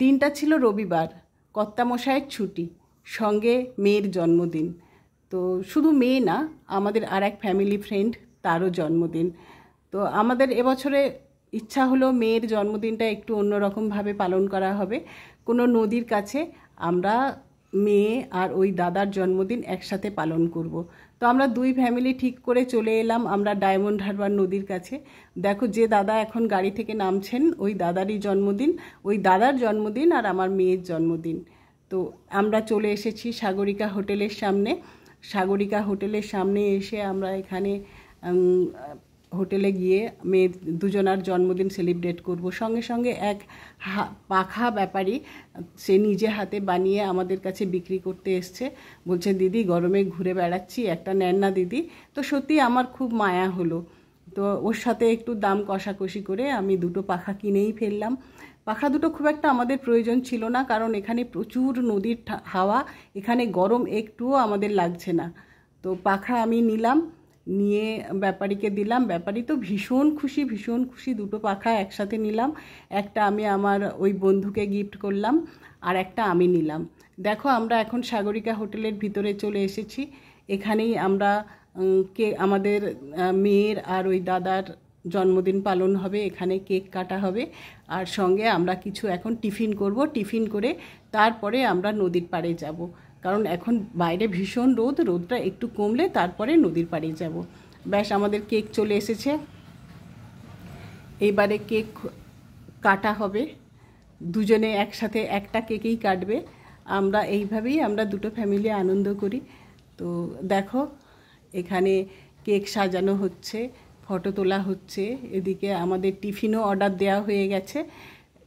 দিনটা ছিল রবিবার, কর্তামশায়ের ছুটি, সঙ্গে মেয়ের জন্মদিন। তো শুধু মেয়ে না, আমাদের আর এক ফ্যামিলি ফ্রেন্ড, তারও জন্মদিন। তো আমাদের এবছরে ইচ্ছা হলো মেয়ের জন্মদিনটা একটু অন্যরকমভাবে পালন করা হবে। কোনো নদীর কাছে আমরা মেয়ে আর ওই দাদার জন্মদিন একসাথে পালন করব। তো আমরা দুই ফ্যামিলি ঠিক করে চলে এলাম আমরা ডায়মন্ড হারবার নদীর কাছে। দেখো, যে দাদা এখন গাড়ি থেকে নামছেন ওই দাদারই জন্মদিন, ওই দাদার জন্মদিন আর আমার মেয়ের জন্মদিন। তো আমরা চলে এসেছি সাগরিকা হোটেলের সামনে। সাগরিকা হোটেলের সামনে এসে আমরা এখানে হোটেলে গিয়ে মেয়ের দুজনার জন্মদিন সেলিব্রেট করব। সঙ্গে সঙ্গে এক পাখা ব্যাপারী, সে নিজে হাতে বানিয়ে আমাদের কাছে বিক্রি করতে এসছে। বলছে, দিদি গরমে ঘুরে বেড়াচ্ছি, একটা নেন না দিদি। তো সত্যি আমার খুব মায়া হলো। তো ওর সাথে একটু দাম কষাকষি করে আমি দুটো পাখা কিনেই ফেললাম। পাখা দুটো খুব একটা আমাদের প্রয়োজন ছিল না, কারণ এখানে প্রচুর নদীর হাওয়া, এখানে গরম একটুও আমাদের লাগছে না। তো পাখা আমি নিলাম, নিয়ে ব্যাপারীকে দিলাম। ব্যাপারী তো ভীষণ খুশি, ভীষণ খুশি। দুটো পাখা একসাথে নিলাম, একটা আমি আমার ওই বন্ধুকে গিফট করলাম আর একটা আমি নিলাম। দেখো, আমরা এখন সাগরিকা হোটেলের ভিতরে চলে এসেছি। এখানেই আমরা আমাদের মেয়ের আর ওই দাদার জন্মদিন পালন হবে, এখানে কেক কাটা হবে। আর সঙ্গে আমরা কিছু এখন টিফিন করব। টিফিন করে তারপরে আমরা নদীর পাড়ে যাব, কারণ এখন বাইরে ভীষণ রোদ, রোদটা একটু কমলে তারপরে নদীর পাড়ে যাব। ব্যাস, আমাদের কেক চলে এসেছে। এইবারে কেক কাটা হবে, দুজনে একসাথে একটা কেকেই কাটবে। আমরা এইভাবেই আমরা দুটো ফ্যামিলি আনন্দ করি। তো দেখো, এখানে কেক সাজানো হচ্ছে, ফটো তোলা হচ্ছে। এদিকে আমাদের টিফিনও অর্ডার দেওয়া হয়ে গেছে।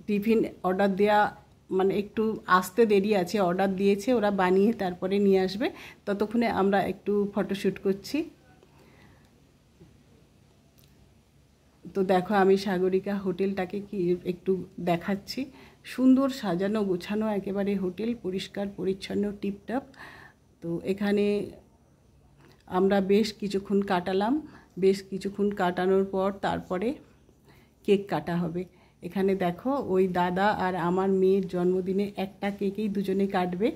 টিফিন অর্ডার দেওয়া মানে একটু আসতে দেরি আছে, অর্ডার দিয়েছে, ওরা বানিয়ে তারপরে নিয়ে আসবে। ততক্ষণে আমরা একটু ফটোশ্যুট করছি। তো দেখো, আমি সাগরিকা হোটেলটাকে কি একটু দেখাচ্ছি। সুন্দর সাজানো গোছানো একেবারে হোটেল, পরিষ্কার পরিচ্ছন্ন, টিপটপ। তো এখানে আমরা বেশ কিছুক্ষণ কাটালাম। বেশ কিছুক্ষণ কাটানোর পর তারপরে কেক কাটা হবে। এখানে দেখো, ওই দাদা আর আমার মেয়ের জন্মদিনে একটা কেকেই দুজনে কাটবে।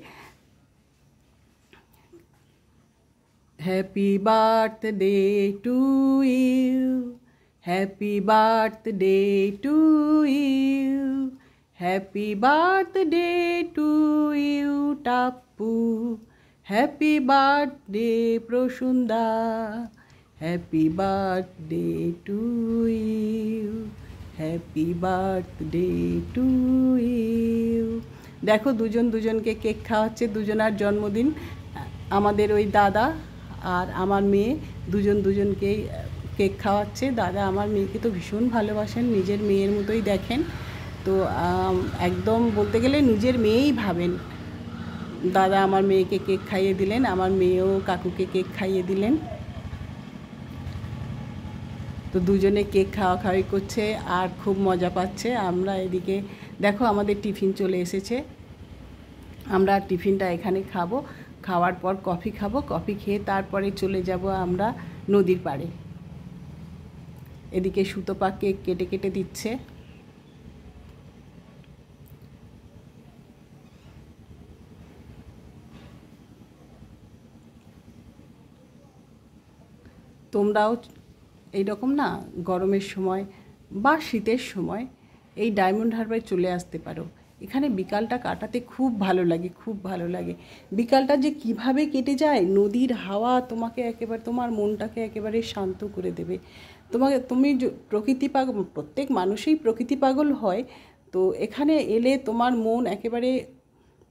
Happy birthday to you, happy birthday to you, happy birthday to you Tappu, happy birthday প্রসুন্দা, happy birthday to you, happy birthday to you. দেখো, দুজন দুজনকে কেক খাওয়াচ্ছে, দুজনার জন্মদিন। আমাদের ওই দাদা আর আমার মেয়ে দুজন দুজনকেই কেক খাওয়াচ্ছে। দাদা আমার মেয়েকে তো ভীষণ ভালোবাসেন, নিজের মেয়ের মতোই দেখেন। তো একদম বলতে গেলে নিজের মেয়েই ভাবেন। দাদা আমার মেয়েকে কেক খাইয়ে দিলেন, আমার মেয়েও কাকুকে কেক খাইয়ে দিলেন। তো দুজনে কেক খাওয়াখাওয়ি করছে আর খুব মজা পাচ্ছে। আমরা এদিকে দেখো, আমাদের টিফিন চলে এসেছে। আমরা টিফিনটা এখানে খাবো, খাওয়ার পর কফি খাবো, কফি খেয়ে তারপরে চলে যাব আমরা নদীর পাড়ে। এদিকে সুতপা কেক কেটে কেটে দিচ্ছে। তোমরাও এইরকম না, গরমের সময় বা শীতের সময় এই ডায়মন্ড হারবারে চলে আসতে পারো। এখানে বিকালটা কাটাতে খুব ভালো লাগে, খুব ভালো লাগে। বিকালটা যে কিভাবে কেটে যায়, নদীর হাওয়া তোমাকে একেবারে, তোমার মনটাকে একেবারে শান্ত করে দেবে। তুমি প্রকৃতি পাগল, প্রত্যেক মানুষই প্রকৃতি পাগল হয়। তো এখানে এলে তোমার মন একেবারে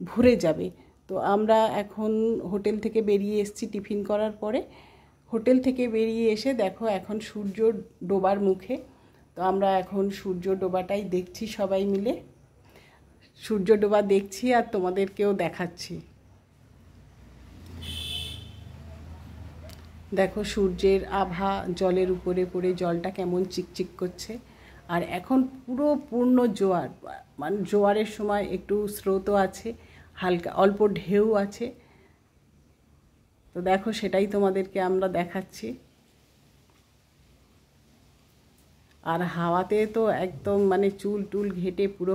ভরে যাবে। তো আমরা এখন হোটেল থেকে বেরিয়ে এসেছি টিফিন করার পরে। হোটেল থেকে বেরিয়ে এসে দেখো, এখন সূর্য ডোবার মুখে। তো আমরা এখন সূর্য ডোবাটাই দেখছি সবাই মিলে। সূর্য ডোবা দেখছি আর তোমাদেরকেও দেখাচ্ছি। দেখো, সূর্যের আভা জলের উপরে পড়ে জলটা কেমন চিকচিক করছে। আর এখন পুরো পূর্ণ জোয়ার, মানে জোয়ারের সময় একটু স্রোতও আছে, হালকা অল্প ঢেউ আছে। তো দেখো, সেটাই তোমাদেরকে আমরা দেখাচ্ছি। আর হাওয়াতে তো একদম মানে চুল টুল ঘেটে পুরো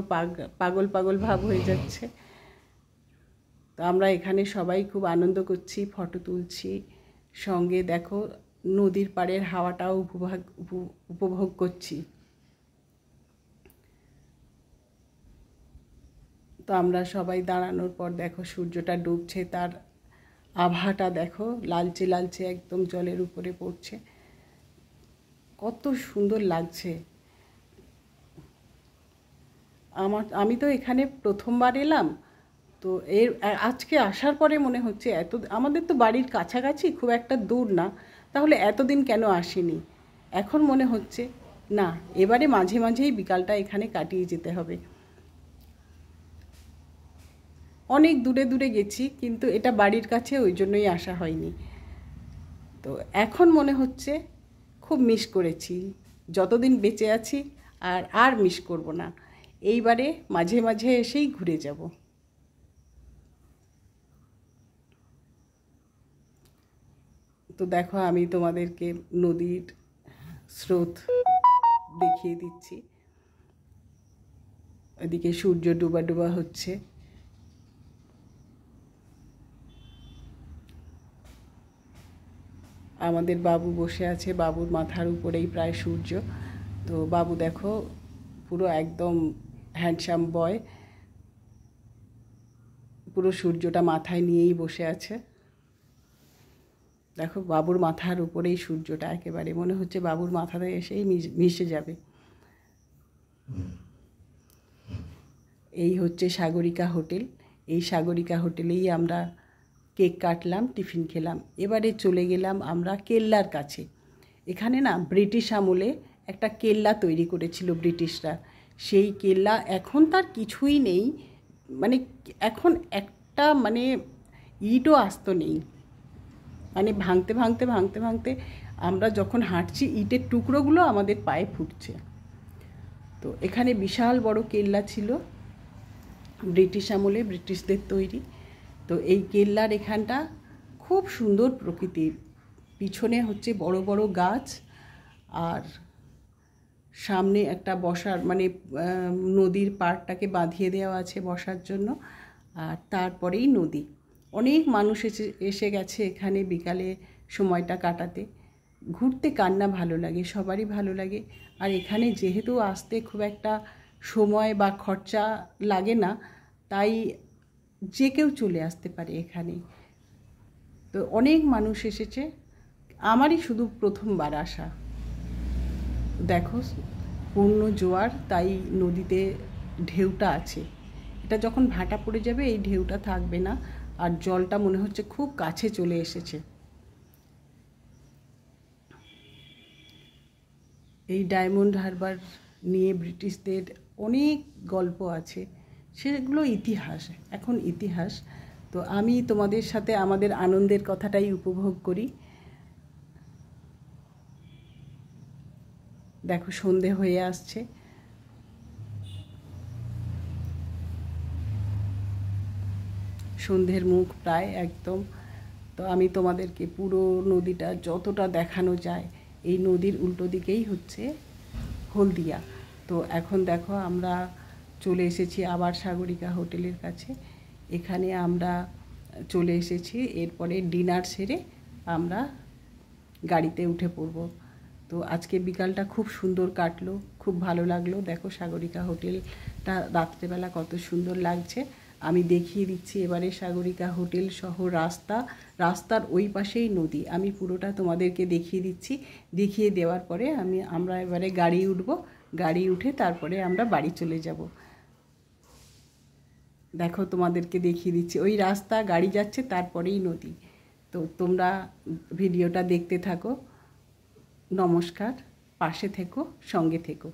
পাগল পাগল ভাব হয়ে যাচ্ছে। তো আমরা এখানে সবাই খুব আনন্দ করছি, ফটো তুলছি, সঙ্গে দেখো নদীর পাড়ের হাওয়াটাও উপভোগ করছি। তো আমরা সবাই দাঁড়ানোর পর দেখো সূর্যটা ডুবছে, তার আভাটা দেখো লালচে লালচে একদম জলের উপরে পড়ছে, কত সুন্দর লাগছে। আমি তো এখানে প্রথমবার এলাম, তো আজকে আসার পরে মনে হচ্ছে আমাদের তো বাড়ির কাছাকাছি, খুব একটা দূর না, তাহলে এতদিন কেন আসিনি। এখন মনে হচ্ছে না, এবারে মাঝে মাঝেই বিকালটা এখানে কাটিয়ে যেতে হবে। অনেক দূরে দূরে গেছি, কিন্তু এটা বাড়ির কাছে, ওই জন্যই আসা হয়নি। তো এখন মনে হচ্ছে খুব মিস করেছি, যতদিন বেঁচে আছি আর মিস করব না। এইবারে মাঝে মাঝে এসেই ঘুরে যাব। তো দেখো আমি তোমাদেরকে নদীর স্রোত দেখিয়ে দিচ্ছি। এদিকে সূর্য ডুবা ডুবা হচ্ছে। আমাদের বাবু বসে আছে, বাবুর মাথার উপরেই প্রায় সূর্য। তো বাবু দেখো পুরো একদম হ্যান্ডসাম বয়, পুরো সূর্যটা মাথায় নিয়েই বসে আছে। দেখো বাবুর মাথার উপরেই সূর্যটা, একেবারে মনে হচ্ছে বাবুর মাথাতে এসেই মিশে যাবে। এই হচ্ছে সাগরিকা হোটেল। এই সাগরিকা হোটেলেই আমরা কেক কাটলাম, টিফিন খেলাম। এবারে চলে গেলাম আমরা কেল্লার কাছে। এখানে না ব্রিটিশ আমলে একটা কেল্লা তৈরি করেছিল ব্রিটিশরা। সেই কেল্লা এখন তার কিছুই নেই, মানে এখন একটা মানে ইটও আস্ত নেই, মানে ভাঙতে ভাঙতে ভাঙতে ভাঙতে আমরা যখন হাঁটছি ইটের টুকরোগুলো আমাদের পায়ে ফুটছে। তো এখানে বিশাল বড় কেল্লা ছিল, ব্রিটিশ আমলে ব্রিটিশদের তৈরি। তো এই কেল্লার এখানটা খুব সুন্দর প্রকৃতির, পিছনে হচ্ছে বড় বড় গাছ, আর সামনে একটা বসার মানে নদীর পাড়টাকে বাঁধিয়ে দেওয়া আছে বসার জন্য, আর তারপরেই নদী। অনেক মানুষ এসে গেছে এখানে বিকালে সময়টা কাটাতে। ঘুরতে কার না ভালো লাগে, সবারই ভালো লাগে। আর এখানে যেহেতু আসতে খুব একটা সময় বা খরচা লাগে না, তাই যে কেউ চলে আসতে পারে এখানে। তো অনেক মানুষ এসেছে, আমারই শুধু প্রথমবার আসা। দেখো পূর্ণ জোয়ার, তাই নদীতে ঢেউটা আছে। এটা যখন ভাটা পড়ে যাবে এই ঢেউটা থাকবে না, আর জলটা মনে হচ্ছে খুব কাছে চলে এসেছে। এই ডায়মন্ড হারবার নিয়ে ব্রিটিশদের অনেক গল্প আছে, সেগুলো ইতিহাস, এখন ইতিহাস। তো আমি তোমাদের সাথে আমাদের আনন্দের কথাটাই উপভোগ করি। দেখো সন্ধে হয়ে আসছে, সন্ধ্যের মুখ প্রায় একদম। তো আমি তোমাদেরকে পুরো নদীটা যতটা দেখানো যায়, এই নদীর উল্টো দিকেই হচ্ছে হলদিয়া। তো এখন দেখো আমরা চলে এসেছি আবার সাগরিকা হোটেলের কাছে। এখানে আমরা চলে এসেছি, এরপরে ডিনার সেরে আমরা গাড়িতে উঠে পড়ব। তো আজকে বিকালটা খুব সুন্দর কাটলো, খুব ভালো লাগলো। দেখো সাগরিকা হোটেলটা রাত্রেবেলা কত সুন্দর লাগছে। আমি দেখিয়ে দিচ্ছি এবারে সাগরিকা হোটেল সহ রাস্তার ওই পাশেই নদী। আমি পুরোটা তোমাদেরকে দেখিয়ে দিচ্ছি। দেখিয়ে দেওয়ার পরে আমরা এবারে গাড়ি উঠবো, গাড়ি উঠে তারপরে আমরা বাড়ি চলে যাব। দেখো তোমাদেরকে দেখিয়ে দিচ্ছি, ওই রাস্তা, গাড়ি যাচ্ছে, তারপরেই নদী। তো তোমরা ভিডিওটা দেখতে থাকো। নমস্কার, পাশে থেকো, সঙ্গে থেকো।